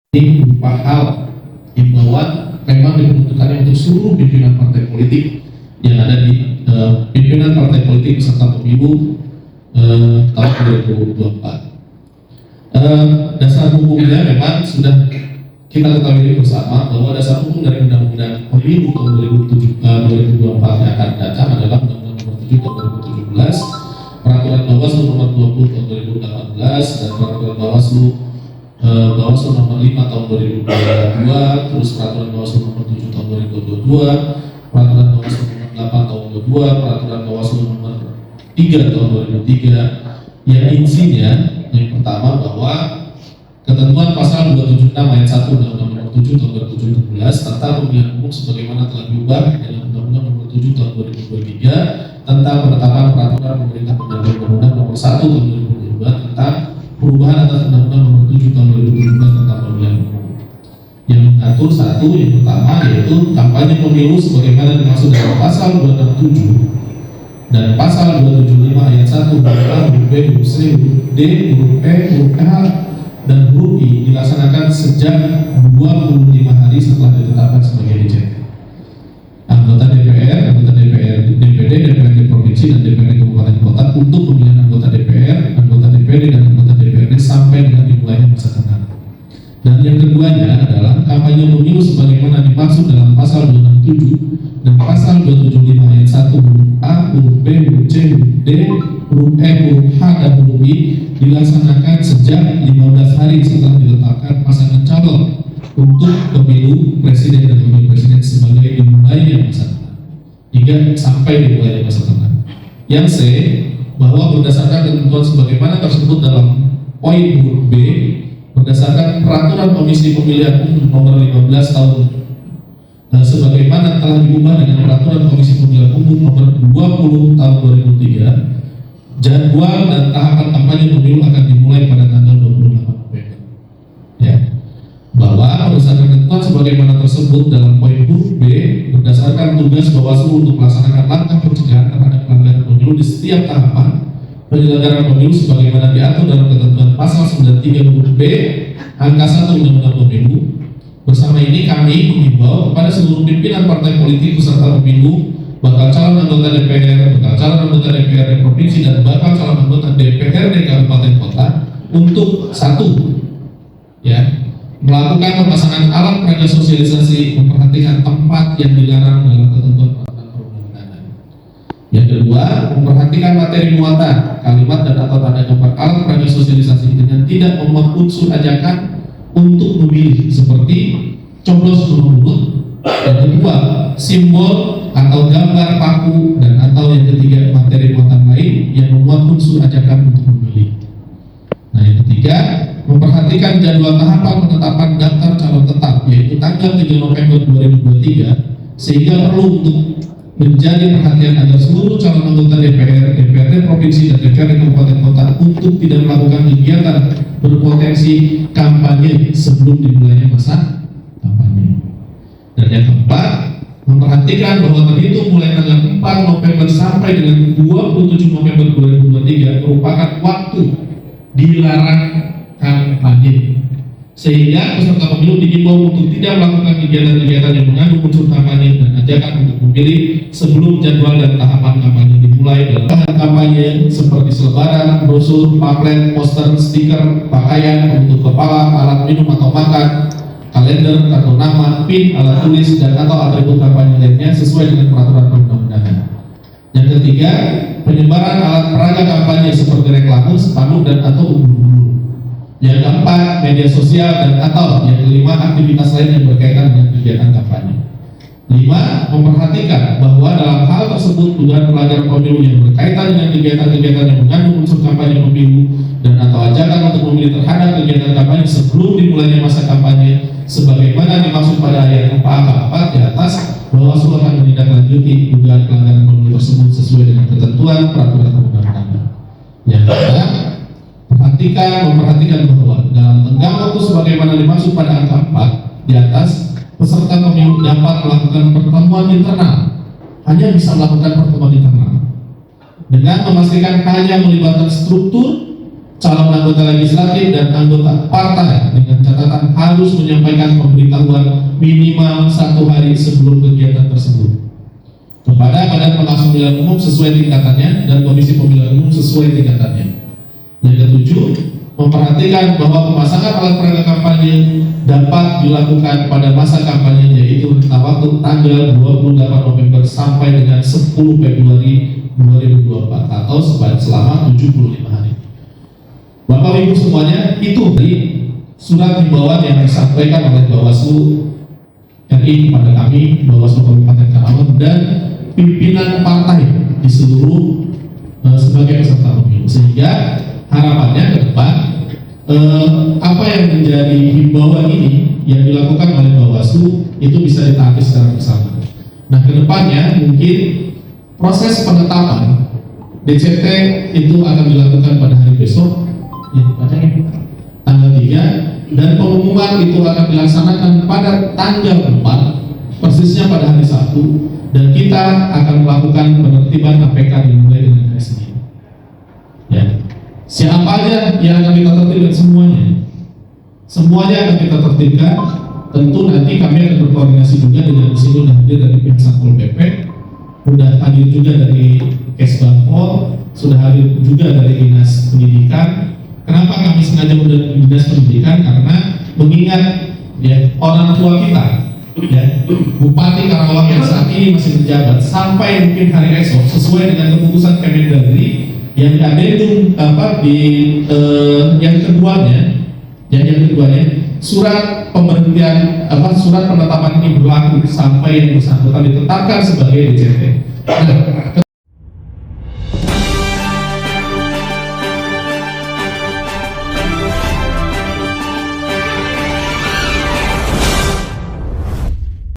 ini berupa hal himbauan memang diperuntukkan untuk seluruh pimpinan partai politik yang ada di pimpinan partai politik peserta pemilu tahun 2024. Dasar hukumnya memang sudah kita ketahui bersama bahwa dasar hukum dari Undang-Undang Pemilu tahun 2024 yang akan datang adalah Undang-Undang Nomor 7 tahun 2017, Peraturan Bawaslu Nomor 20 tahun 2018, dan Peraturan Bawaslu Nomor 5 tahun 2022, terus Peraturan Bawaslu Nomor 7 tahun 2022, Peraturan Bawaslu Nomor 8 tahun 2022, Peraturan Bawaslu Nomor 3 tahun 2003, yang isinya yang pertama bahwa ketentuan pasal 276 ayat 1 Undang-Undang Nomor 7 tahun 2017 tentang pemilihan umum sebagaimana telah diubah dalam Undang-Undang Nomor 7 tahun 2023 tentang penetapan peraturan pemerintah pengganti Undang-Undang Nomor 1 tahun 2022 tentang perubahan atas Undang-Undang Nomor 7 tahun 2017 tentang pemilihan umum, yang mengatur satu yang pertama yaitu kampanye pemilu sebagaimana dimaksud dalam pasal 267 dan pasal 275 ayat 1 huruf A, huruf B, huruf C, huruf D, huruf E, huruf H, dan huruf I dilaksanakan sejak 25 hari setelah ditetapkan sebagai DJT. Anggota DPR, anggota DPD, DPRD provinsi dan DPRD kabupaten kota untuk pemilihan anggota DPR, anggota DPD dan anggota DPRD sampai dengan dimulainya masa tenang. Dan yang keduanya adalah kampanye pemilu sebagaimana dimaksud dalam pasal 267 dan pasal 275 ayat 1 huruf A, huruf B, huruf C, huruf D, huruf E, huruf H, dan huruf I dilaksanakan sejak 15 hari setelah ditetapkan pasangan calon untuk pemilu presiden dan wakil presiden sebagai dimulainya masa tenang hingga sampai dimulainya masa tenang. Yang C, bahwa berdasarkan ketentuan sebagaimana tersebut dalam poin huruf B berdasarkan peraturan Komisi Pemilihan Umum nomor 15 tahun sebagaimana telah diubah dengan peraturan Komisi Pemilihan Umum nomor 20 tahun 2003, jadwal dan tahapan kampanye pemilu akan dimulai pada tanggal 28 November. Ya, bahwa berdasarkan ketentuan sebagaimana tersebut dalam poin huruf B berdasarkan tugas Bawaslu untuk melaksanakan langkah pencegahan terhadap pelanggaran pemilu di setiap tahapan penyelenggaraan pemilu sebagaimana diatur dalam ketentuan pasal 93 huruf B angka 1 Undang-Undang Pemilu. Bersama ini kami mengimbau kepada seluruh pimpinan partai politik peserta pemilu, bakal calon anggota DPR, bakal calon anggota DPRD provinsi dan bakal calon anggota DPRD kabupaten kota untuk satu, ya, melakukan pemasangan alat peraga sosialisasi memperhatikan tempat yang dilarang dalam ketentuan peraturan perundang-undangan. Yang kedua, memperhatikan materi muatan, kalimat dan atau tanda gambar alat peraga sosialisasi dengan tidak memuat unsur ajakan untuk memilih seperti coblos nomor urut. Yang kedua, simbol atau gambar paku, dan atau yang ketiga materi muatan lain yang memuat unsur ajakan untuk memilih. Nah, yang ketiga, memperhatikan jadwal tahapan penetapan daftar calon tetap yaitu tanggal 3 November 2023 sehingga perlu untuk menjadi perhatian agar seluruh calon anggota DPR, DPRD provinsi dan DPRD kabupaten kota untuk tidak melakukan kegiatan berpotensi kampanye sebelum dimulainya masa kampanye. Dan yang keempat, memperhatikan bahwa terhitung mulai tanggal 4 November sampai dengan 27 November 2023 merupakan waktu dilarang kampanye, sehingga peserta pemilu diimbau untuk tidak melakukan kegiatan-kegiatan yang mengandung unsur kampanye dan ajakan untuk memilih sebelum jadwal dan tahapan kampanye dimulai. Dalam bahan kampanye seperti selebaran, brosur, pamflet, poster, stiker, pakaian untuk kepala, alat minum atau makan, kalender, kartu nama, pin, alat tulis, dan atau atribut kampanye lainnya sesuai dengan peraturan perundang-undangan. Yang ketiga, penyebaran alat peraga kampanye seperti reklame, spanduk, dan atau umbul-umbul. Yang keempat, media sosial dan atau yang kelima, aktivitas lain yang berkaitan dengan kegiatan kampanye. 5. Memperhatikan bahwa dalam hal tersebut dugaan pelanggaran pemilu yang berkaitan dengan kegiatan-kegiatan yang mengandung unsur kampanye pemilu dan atau ajakan untuk memilih terhadap kegiatan kampanye sebelum dimulainya masa kampanye sebagaimana dimaksud pada ayat 4 di atas, Bawaslu akan menindaklanjuti dugaan pelanggaran pemilu tersebut sesuai dengan ketentuan peraturan perundang-undangan. Yang kedua, memperhatikan bahwa dalam tenggang waktu sebagaimana dimaksud pada angka 4 di atas, peserta pemilu dapat melakukan pertemuan internal, hanya bisa melakukan pertemuan internal dengan memastikan hanya melibatkan struktur, calon anggota legislatif dan anggota partai dengan catatan harus menyampaikan pemberitahuan minimal 1 hari sebelum kegiatan tersebut kepada Badan Pengawas Pemilihan Umum sesuai tingkatannya dan Komisi Pemilihan Umum sesuai tingkatannya. Yang ketujuh, memperhatikan bahwa pemasangan alat peraga kampanye dapat dilakukan pada masa kampanye yaitu rentang waktu tanggal 28 November sampai dengan 10 Februari 2024 atau selama 75 hari. Bapak Ibu semuanya, itu dari surat himbauan yang disampaikan oleh Bawaslu RI kepada kami, Bawaslu Kabupaten Karawang dan pimpinan partai di seluruh sebagai peserta pemilu, sehingga harapannya ke depan apa yang menjadi himbauan ini yang dilakukan oleh Bawaslu itu bisa ditaati secara bersama. Nah, ke depannya mungkin proses penetapan DCT itu akan dilakukan pada hari besok, tanggal 3, dan pengumuman itu akan dilaksanakan pada tanggal 4, persisnya pada hari Sabtu, dan kita akan melakukan penertiban APK dimulai dengan hari Senin. Ya. Siapa aja yang akan kita tertibkan? Semuanya akan kita tertibkan. Tentu nanti kami akan berkoordinasi juga dengan di sini sudah hadir dari pihak Satpol PP, sudah hadir juga dari Kesbangpol, sudah hadir juga dari Dinas Pendidikan. Kenapa kami sengaja mengundang Dinas Pendidikan? Karena mengingat ya orang tua kita, ya Bupati Karawang yang saat ini masih menjabat sampai mungkin hari esok sesuai dengan keputusan Kemendagri yang diadendum yang keduanya surat pemberhentian surat penetapan ini berlaku sampai yang bersangkutan ditetapkan sebagai DCT. Nah,